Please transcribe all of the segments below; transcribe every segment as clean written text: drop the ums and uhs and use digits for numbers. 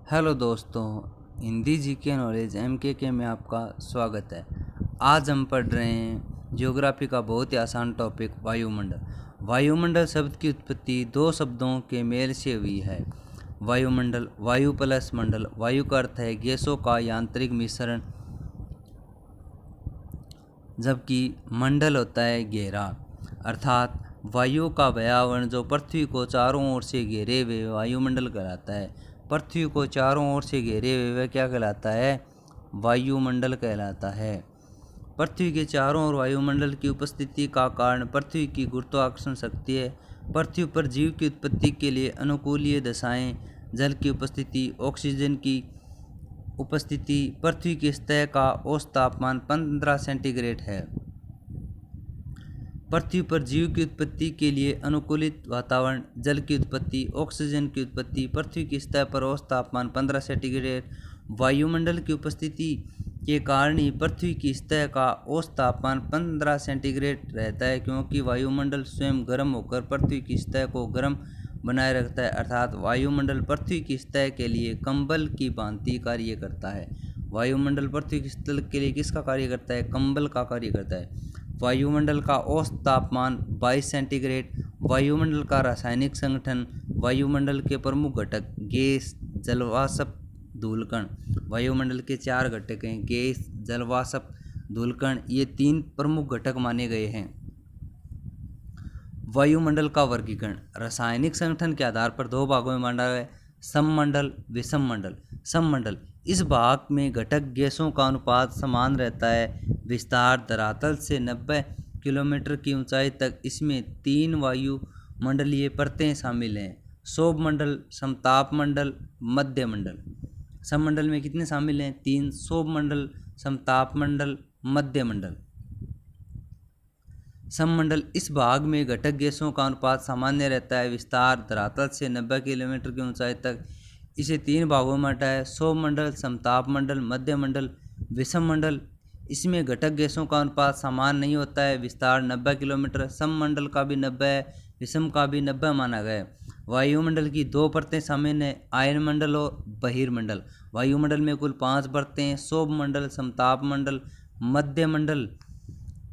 Hello दोस्तों, Hindi GK knowledge MK में आपका स्वागत है। आज हम पढ़ रहे हैं ज्योग्राफी का बहुत ही आसान टॉपिक वायुमंडल। वायुमंडल शब्द की उत्पत्ति दो शब्दों के मेल से हुई है। वायुमंडल, वायु प्लस मंडल। वायु का अर्थ है गैसों का यांत्रिक मिश्रण, जबकि मंडल होता है घेरा, अर्थात वायु का वातावरण जो पृथ्वी को चारों ओर से घेरे हुए वायुमंडल कहलाता है। पृथ्वी को चारों ओर से घेरे हुए क्या कहलाता है? वायुमंडल कहलाता है। पृथ्वी के चारों ओर वायुमंडल की उपस्थिति का कारण पृथ्वी की गुरुत्वाकर्षण शक्ति है। पृथ्वी पर जीव की उत्पत्ति के लिए अनुकूलीय दशाएं, जल की उपस्थिति, ऑक्सीजन की उपस्थिति, पृथ्वी की सतह का औसत तापमान 15 सेंटीग्रेड है। पृथ्वी पर जीव की उत्पत्ति के लिए अनुकूलित वातावरण, जल की उत्पत्ति, ऑक्सीजन की उत्पत्ति, पृथ्वी की सतह पर औसत तापमान 15 सेंटीग्रेड, वायुमंडल की उपस्थिति के कारण ही पृथ्वी की सतह का औसत तापमान 15 सेंटीग्रेड रहता है, क्योंकि वायुमंडल स्वयं गर्म होकर पृथ्वी की सतह को गर्म बनाए रखता है। अर्थात वायुमंडल पृथ्वी की सतह के लिए कंबल की भांति कार्य करता है। वायुमंडल पृथ्वी की सतह के लिए किसका कार्य करता है? कंबल का कार्य करता है। वायुमंडल का औसत तापमान 22 सेंटीग्रेड। वायुमंडल का रासायनिक संगठन। वायुमंडल के प्रमुख घटक गैस, जलवाष्प, धूलकण। वायुमंडल के 4 घटक हैं: गैस, जलवाष्प, धूलकण। ये 3 प्रमुख घटक माने गए हैं। वायुमंडल का वर्गीकरण रासायनिक संगठन के आधार पर 2 भागों में बांटा गया है: सममंडल, विषम मंडल। सममंडल, इस भाग में घटक गैसों का अनुपात समान रहता है। विस्तार धरातल से 90 किलोमीटर की ऊंचाई तक। इसमें 3 वायुमंडलीय परतें शामिल हैं: सौरमंडल, समतापमंडल, मध्यमंडल। सममंडल में कितने शामिल हैं? 3: सौरमंडल, समतापमंडल, मध्यमंडल। सममंडल, इस भाग में घटक गैसों का अनुपात सामान्य रहता है। विस्तार धरातल से 90 किलोमीटर की ऊंचाई तक। इसे 3 भागों में बांटा है: सौरमंडल, समतापमंडल, मध्यमंडल। विषम मंडल, इसमें घटक गैसों का अनुपात समान नहीं होता है। विस्तार 90 किलोमीटर। सममंडल का भी 90 है, विषम का भी 90 माना गया है। वायुमंडल की 2 परतें शामिल हैं: आयनमंडल और बहिर्मंडल। वायुमंडल में कुल 5 परतें हैं: सौरमंडल, समतापमंडल, मध्यमंडल,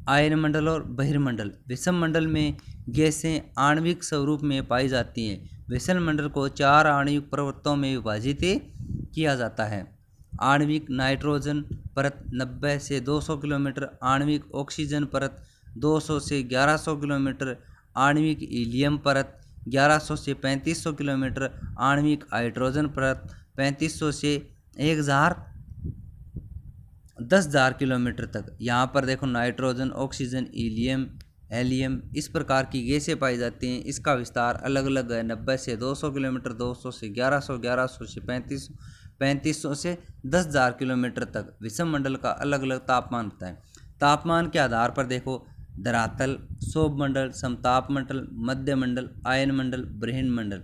आयनमंडल और बहिर्मंडल। विषम मंडल में गैसें आणविक स्वरूप में पाई जाती हैं। विषम मंडल को 4 आणविक परतों में विभाजित किया जाता है: आणविक नाइट्रोजन परत 90 से 200 किलोमीटर, आणविक ऑक्सीजन परत 200 से 1100 किलोमीटर, आणविक हीलियम परत 1100 से 3500 किलोमीटर, आणविक हाइड्रोजन परत 3500 से 10,000 किलोमीटर तक। यहाँ पर देखो नाइट्रोजन, ऑक्सीजन, हीलियम, हेलियम, इस प्रकार की गैसें पाई जाती हैं। इसका विस्तार अलग अलग है: 90 से 200 किलोमीटर, 200 से 1100, 1100 से 3500, 3500 से 10,000 किलोमीटर तक। विषम मंडल का अलग अलग तापमान होता है। तापमान के आधार पर देखो: धरातल, सौरमंडल, समतापमंडल, मध्यमंडल, आयनमंडल, बहिर्मंडल।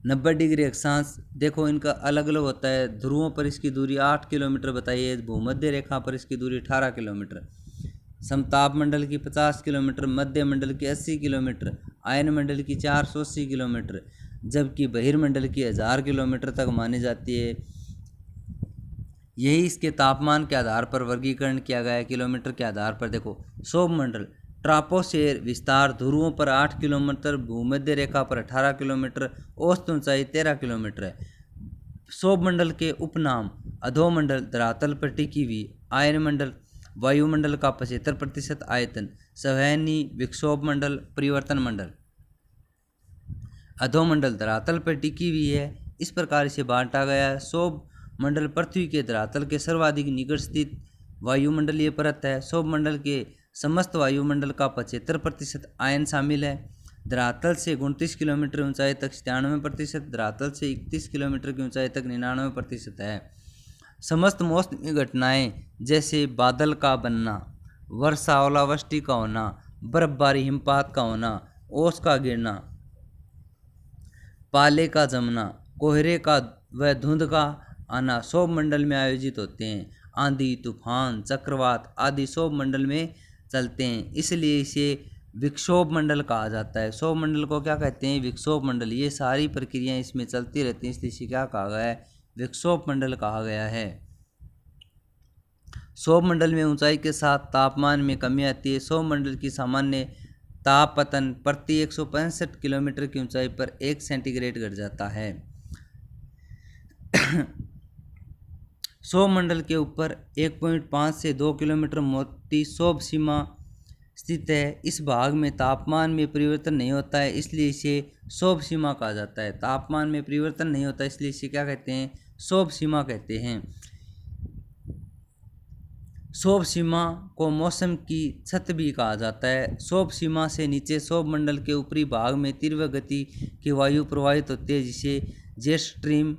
90 डिग्री अक्षांश देखो इनका अलग अलग होता है। ध्रुवों पर इसकी दूरी 8 किलोमीटर बताई है। भूमध्य रेखा पर इसकी दूरी 18 किलोमीटर। समतापमंडल की 50 किलोमीटर, मध्यमंडल की 80 किलोमीटर, आयनमंडल की 480 किलोमीटर, जबकि बहिर्मंडल की 1000 किलोमीटर तक मानी जाती है। यही इसके तापमान के आधार पर वर्गीकरण किया गया है। किलोमीटर के आधार पर देखो: सौरमंडल, ट्रापोस्फेयर, विस्तार ध्रुवों पर 8 किलोमीटर, भूमध्य रेखा पर 18 किलोमीटर, औसत ऊंचाई 13 किलोमीटर है। सौरमंडल के उपनाम: अधोमंडल, धरातल पर टिकी हुई। आयनमंडल, वायुमंडल का 75% आयतन। संवहनी विक्षोभ मंडल, परिवर्तन मंडल। अधोमंडल धरातल पर टिकी हुई है। इस प्रकार इसे बांटा गया है। सौरमंडल पृथ्वी के धरातल के सर्वाधिक निकट स्थित वायुमंडलीय परत है। सौरमंडल के समस्त वायुमंडल का 75% आयन शामिल है। धरातल से 29 किलोमीटर ऊंचाई तक 97%, धरातल से 31 किलोमीटर की ऊंचाई तक 99% है। समस्त मौसमी घटनाएं जैसे बादल का बनना, वर्षा, ओलावृष्टि का होना, बर्फबारी, हिमपात का होना, ओस का गिरना, पाले का जमना, कोहरे का व धुंध का आना सौरमंडल में आयोजित होते हैं। आंधी, तूफान, चक्रवात आदि सौरमंडल में चलते हैं। इसलिए इसे विक्षोभ मंडल कहा जाता है। क्षोभ मंडल को क्या कहते हैं? विक्षोभ मंडल। ये सारी प्रक्रियाएं इसमें चलती रहती हैं, इसलिए इसे क्या कहा गया है? विक्षोभ मंडल कहा गया है। क्षोभ मंडल में ऊंचाई के साथ तापमान में कमी आती है। क्षोभ मंडल की सामान्य तापपतन प्रति 165 किलोमीटर की ऊंचाई पर 1 सेंटीग्रेड घट जाता है। क्षोभ मंडल के ऊपर 1.5 से 2 किलोमीटर मोटी क्षोभ सीमा स्थित है। इस भाग में तापमान में परिवर्तन नहीं होता है, इसलिए इसे क्षोभ सीमा कहा जाता है। तापमान में परिवर्तन नहीं होता, इसलिए इसे क्या कहते हैं? क्षोभ सीमा कहते हैं। क्षोभ सीमा को मौसम की छत भी कहा जाता है। क्षोभ सीमा से नीचे क्षोभ मंडल के ऊपरी भाग में तीव्र गति की वायु प्रवाहित होती है, जिसे जेट स्ट्रीम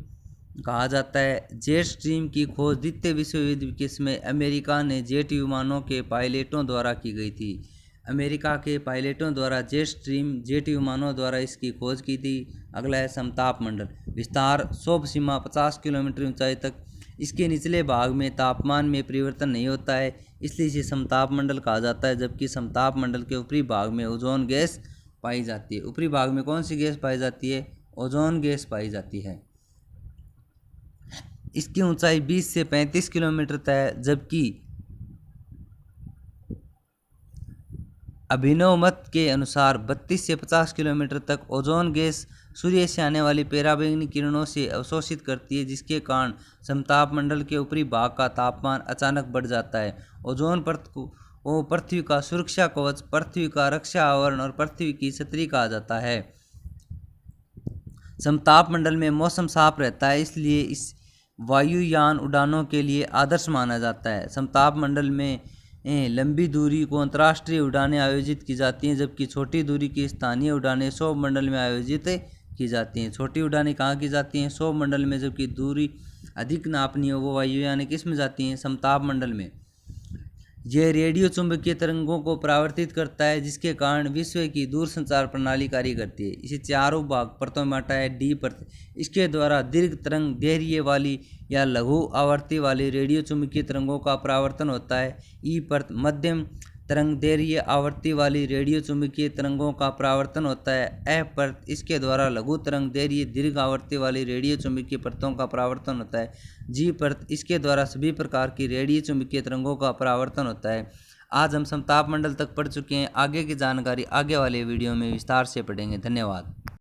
कहा जाता है। जेट स्ट्रीम की खोज द्वितीय विश्व युद्ध के समय अमेरिका ने जेट विमानों के पायलटों द्वारा की गई थी। अमेरिका के पायलटों द्वारा जेट विमानों द्वारा इसकी खोज की थी। अगला है समताप मंडल। विस्तार क्षोभ सीमा 50 किलोमीटर ऊंचाई तक। इसके निचले भाग में तापमान में परिवर्तन नहीं होता है, इसलिए इसे समताप मंडल कहा जाता है। जबकि समताप मंडल के ऊपरी भाग में ओजोन गैस पाई जाती है। ऊपरी भाग में कौन सी गैस पाई जाती है? ओजोन गैस पाई जाती है। इसकी ऊंचाई 20 से 35 किलोमीटर तक है, जबकि अभिनव मत के अनुसार 32 से 50 किलोमीटर तक ओजोन गैस सूर्य से आने वाली पराबैंगनी किरणों से अवशोषित करती है, जिसके कारण समताप मंडल के ऊपरी भाग का तापमान अचानक बढ़ जाता है। ओजोन परत को पृथ्वी का सुरक्षा कवच, पृथ्वी का रक्षा आवरण और पृथ्वी की छतरी कहा जाता है। समताप मंडल में मौसम साफ रहता है, इसलिए इस वायुयान उड़ानों के लिए आदर्श माना जाता है। समताप मंडल में लंबी दूरी को अंतर्राष्ट्रीय उड़ानें आयोजित की जाती हैं, जबकि छोटी दूरी की स्थानीय उड़ानें क्षोभ मंडल में आयोजित की जाती हैं। छोटी उड़ानें कहाँ की जाती हैं? क्षोभ मंडल में। जबकि दूरी अधिक नापनी हो वो वायुयानें किस में जाती हैं? समताप मंडल में। यह रेडियो चुंबकीय तरंगों को परावर्तित करता है, जिसके कारण विश्व की दूरसंचार प्रणाली कार्य करती है। इसे चारों भाग परतों में बांटा है। डी परत, इसके द्वारा दीर्घ तरंग दैर्घ्य वाली या लघु आवर्ती वाली रेडियो चुंबकीय तरंगों का परावर्तन होता है। ई परत, मध्यम तरंग दैर्घ्य आवर्ती वाली रेडियो चुंबकीय तरंगों का परावर्तन होता है। एफ परत, इसके द्वारा लघु तरंग दैर्घ्य दीर्घ आवर्ती वाली रेडियो चुंबकीय परतों का परावर्तन होता है। जी परत, इसके द्वारा सभी प्रकार की रेडियो चुंबकीय तरंगों का परावर्तन होता है। आज हम समताप मंडल तक पढ़ चुके हैं। आगे की जानकारी आगे वाले वीडियो में विस्तार से पढ़ेंगे। धन्यवाद।